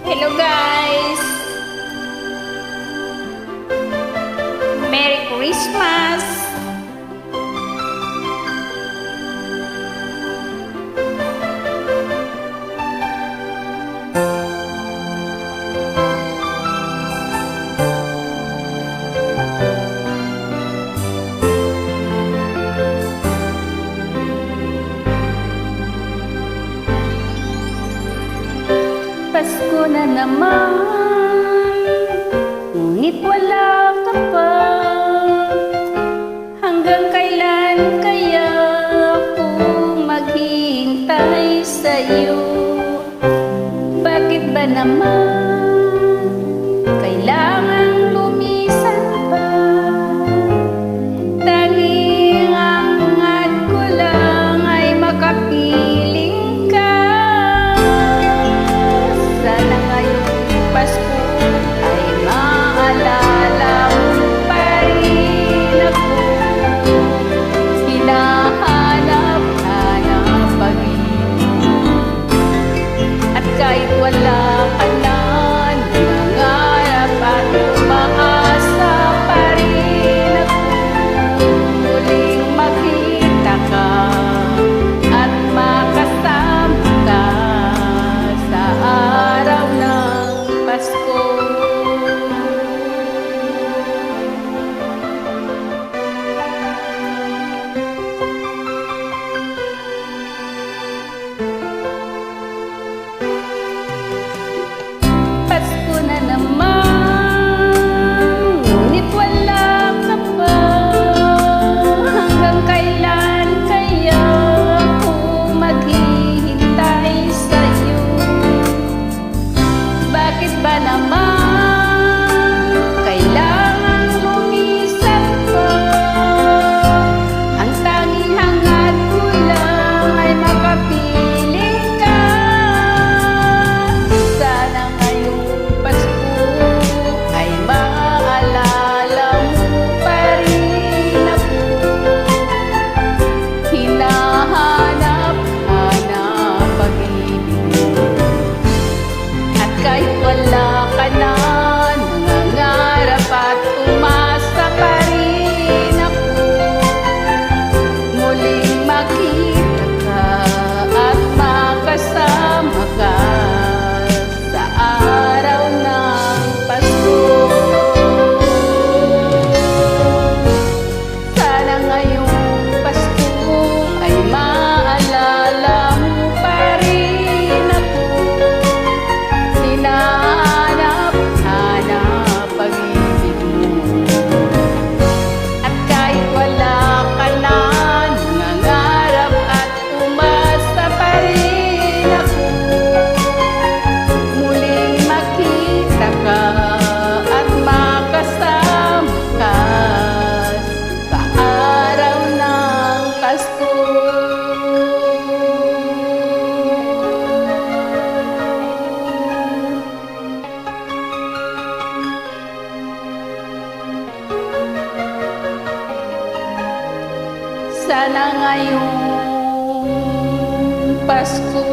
Hello guys! Merry Christmas! Pasko na naman, ngunit wala ka pa. Hanggang kailan kaya ako maghihintay sa'yo? Bakit ba naman kailangang lumisan pa? Tanging ang hangad ko lang ay makapiling ka. Sana ngayong Pasko ay maalala mo pa rin ako. Hinahanap-hanap pag-ibig, at kahit wala ka na, nangangarap at umaasa pa rin ako. Muling makita ka at makasama ka sa araw ng Pasko. Pasko na naman, ngunit wala ka pa. Hanggang kailan kaya ako maghihintay sa'yo? Bakit ba naman kailangang lumisan pa? Ang tanging hangad ko lang ay makapiling ka. Sana ngayong Pasko ay maalala mo pa rin ako. Hinahanap-hanap pag-ibig, at kahit wala ka na, nangangarap at umasa pa rin ako. Muling makita ka at makasama ka sa araw ng Pasko. Sana ngayong Pasko ay maalala mo pa rin ako. Hinahanap-hanap pag-ibig mo, at kahit wala ka na, nangangarap at umasa pa rin ako. Muling makita ka at makasama ka sa araw ng Pasko. Sana ngayong Pasko